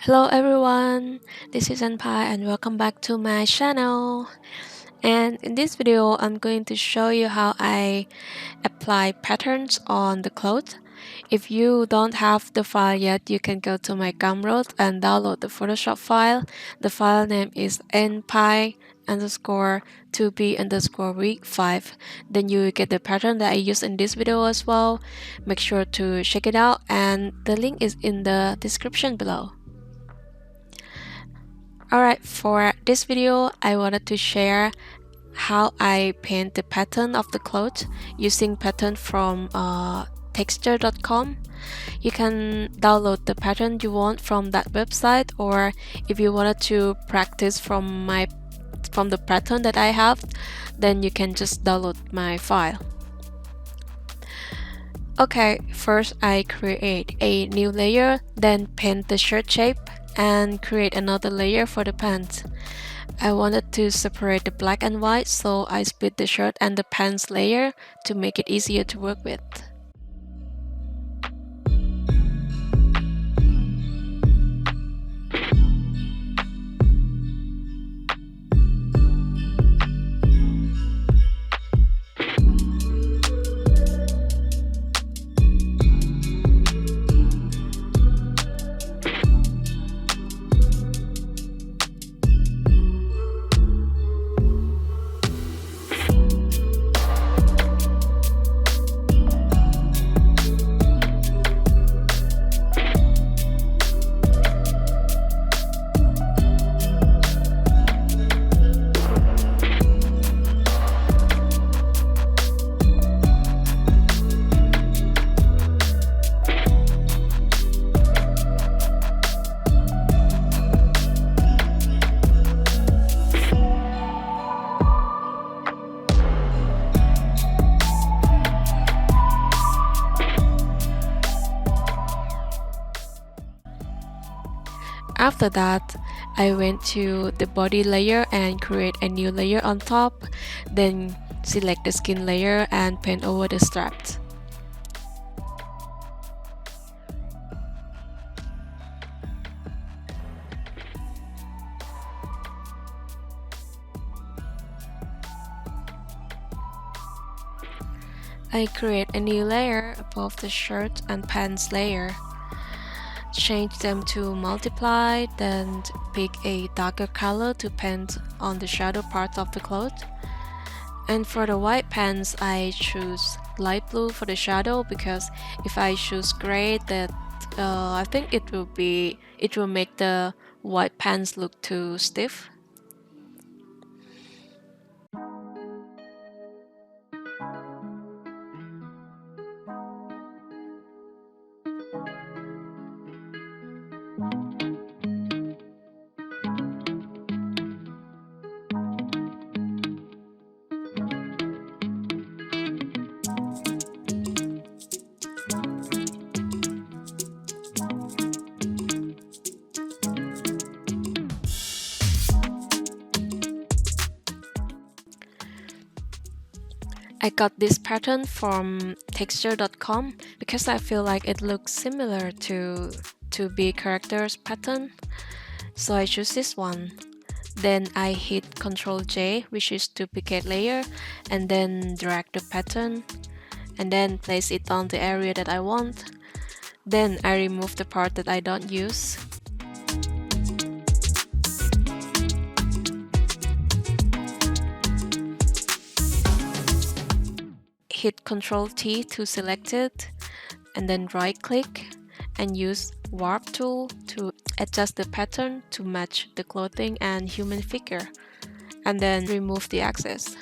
Hello everyone, this is Anpai and welcome back to my channel. And in this video, I'm going to show you how I apply patterns on the clothes. If you don't have the file yet, you can go to my Gumroad and download the Photoshop file. The file name is npi_2b_week5. Then you will get the pattern that I use in this video as well. Make sure to check it out and the link is in the description below. Alright, for this video, I wanted to share how I paint the pattern of the clothes using pattern from texture.com. You can download the pattern you want from that website, or if you wanted to practice from the pattern that I have, then you can just download my file. Okay, first I create a new layer, then paint the shirt shape and create another layer for the pants. I wanted to separate the black and white, so I split the shirt and the pants layer to make it easier to work with. After that, I went to the body layer and create a new layer on top, then select the skin layer and paint over the straps. I create a new layer above the shirt and pants layer. Change them to multiply, then pick a darker color to paint on the shadow part of the cloth. And for the white pants, I choose light blue for the shadow, because if I choose gray, that I think it will make the white pants look too stiff. I got this pattern from texture.com because I feel like it looks similar to B characters pattern, so I choose this one. Then I hit Ctrl J, which is duplicate layer, and then drag the pattern and then place it on the area that I want. Then I remove the part that I don't use. Hit Ctrl T to select it, and then right click and use Warp tool to adjust the pattern to match the clothing and human figure, and then remove the excess.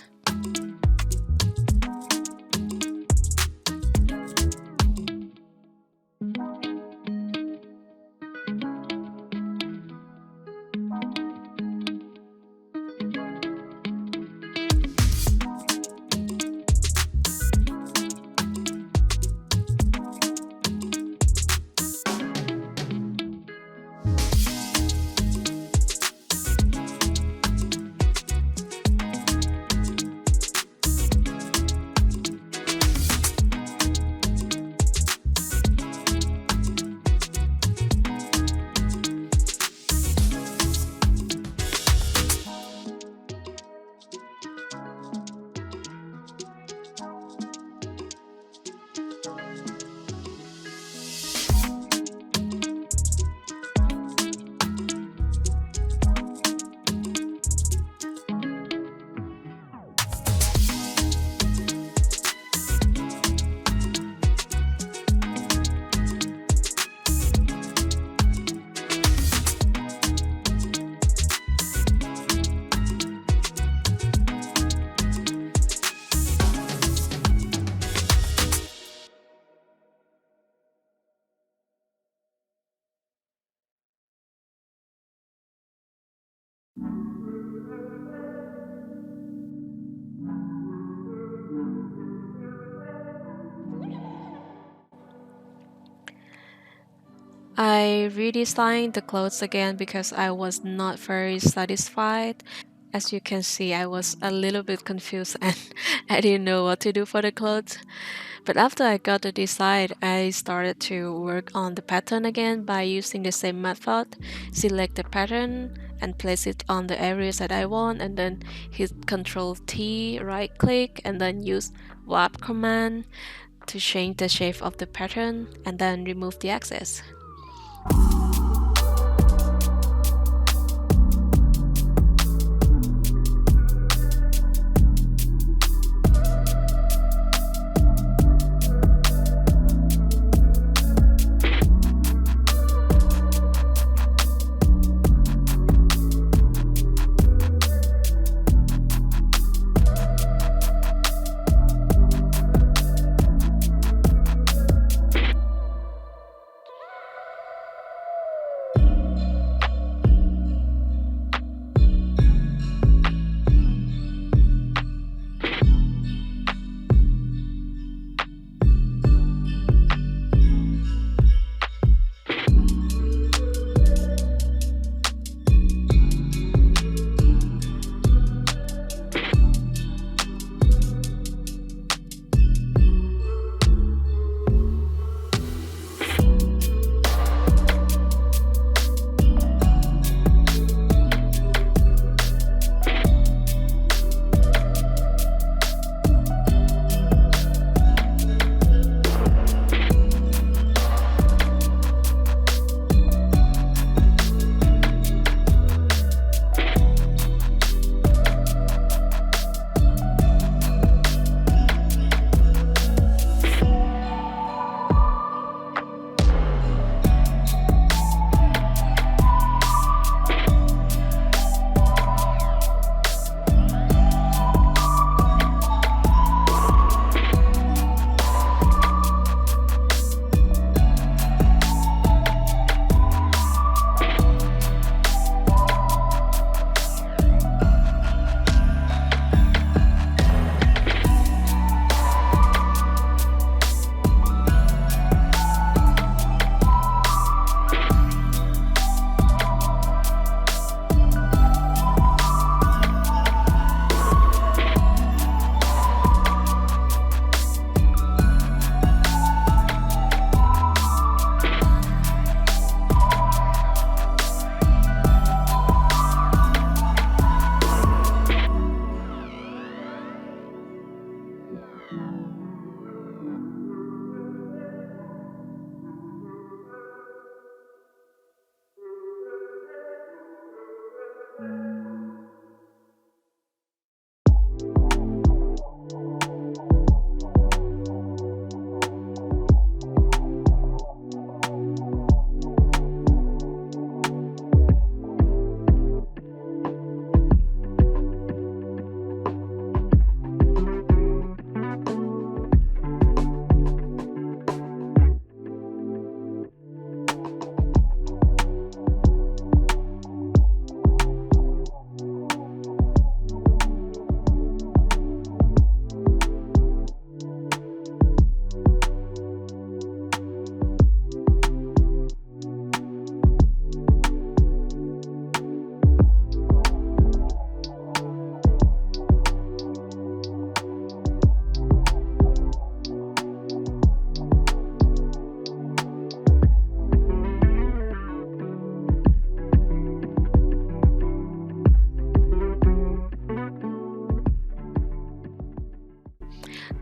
I redesigned the clothes again because I was not very satisfied. As you can see, I was a little bit confused and I didn't know what to do for the clothes. But after I got the design, I started to work on the pattern again by using the same method. Select the pattern and place it on the areas that I want, and then hit Ctrl T, right click, and then use warp command to change the shape of the pattern and then remove the excess.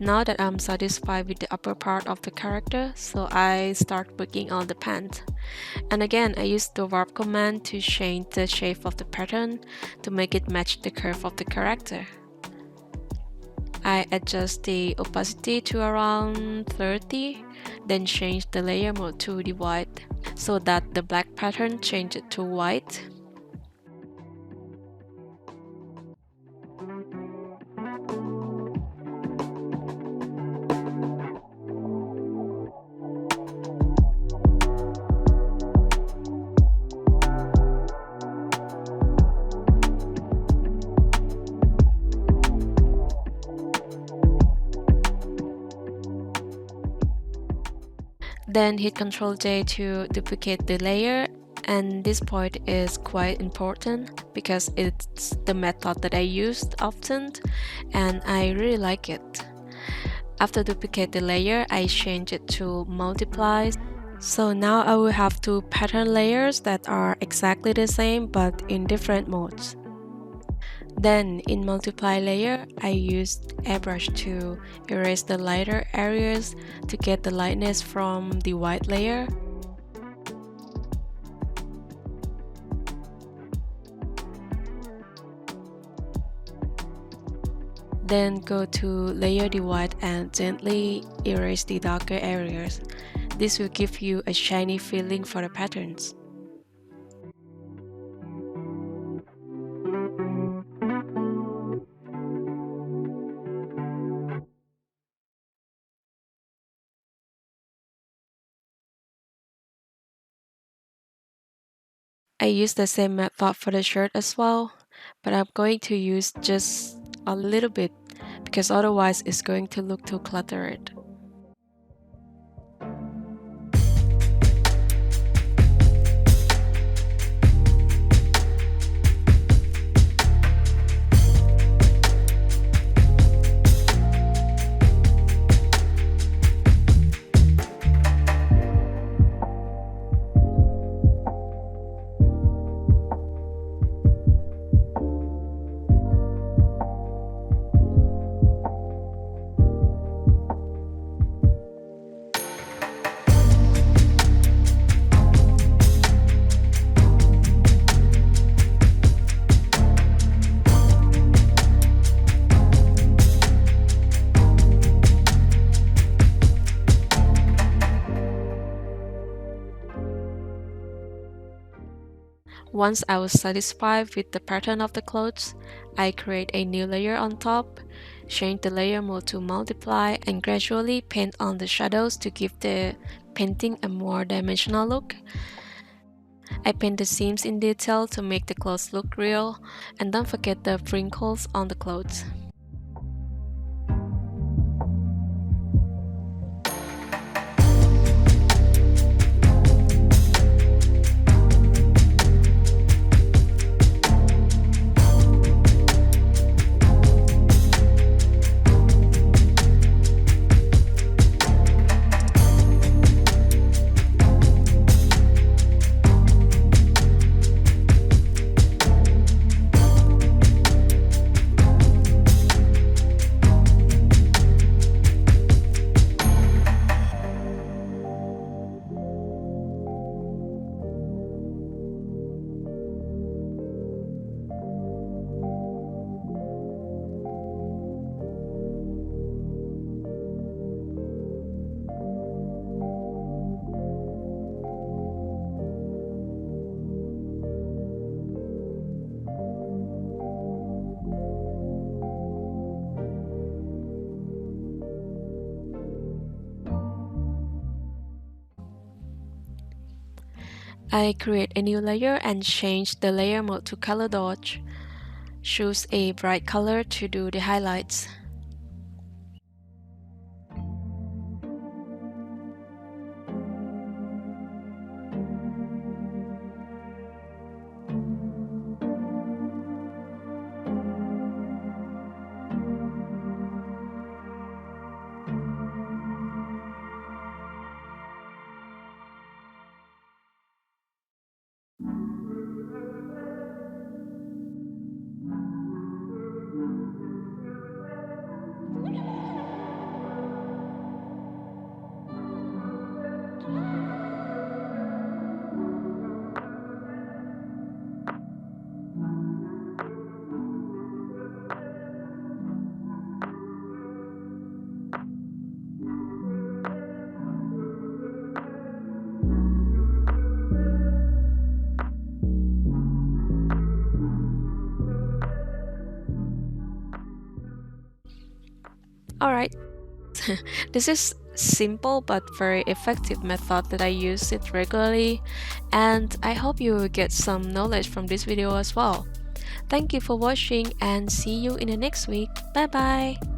Now that I'm satisfied with the upper part of the character, so I start working on the pants. And again, I use the warp command to change the shape of the pattern to make it match the curve of the character. I adjust the opacity to around 30, then change the layer mode to the white so that the black pattern changes to white. Then hit Ctrl J to duplicate the layer, and this point is quite important because it's the method that I used often and I really like it. After duplicate the layer, I change it to multiply. So now I will have two pattern layers that are exactly the same but in different modes. Then in multiply layer, I used airbrush to erase the lighter areas to get the lightness from the white layer. Then go to layer the white and gently erase the darker areas. This will give you a shiny feeling for the patterns. I use the same method for the shirt as well, but I'm going to use just a little bit because otherwise it's going to look too cluttered. Once I was satisfied with the pattern of the clothes, I create a new layer on top, change the layer mode to multiply, and gradually paint on the shadows to give the painting a more dimensional look. I paint the seams in detail to make the clothes look real, and don't forget the wrinkles on the clothes. I create a new layer and change the layer mode to color dodge. Choose a bright color to do the highlights. Alright, this is simple but very effective method that I use it regularly, and I hope you will get some knowledge from this video as well. Thank you for watching and see you in the next week. Bye bye!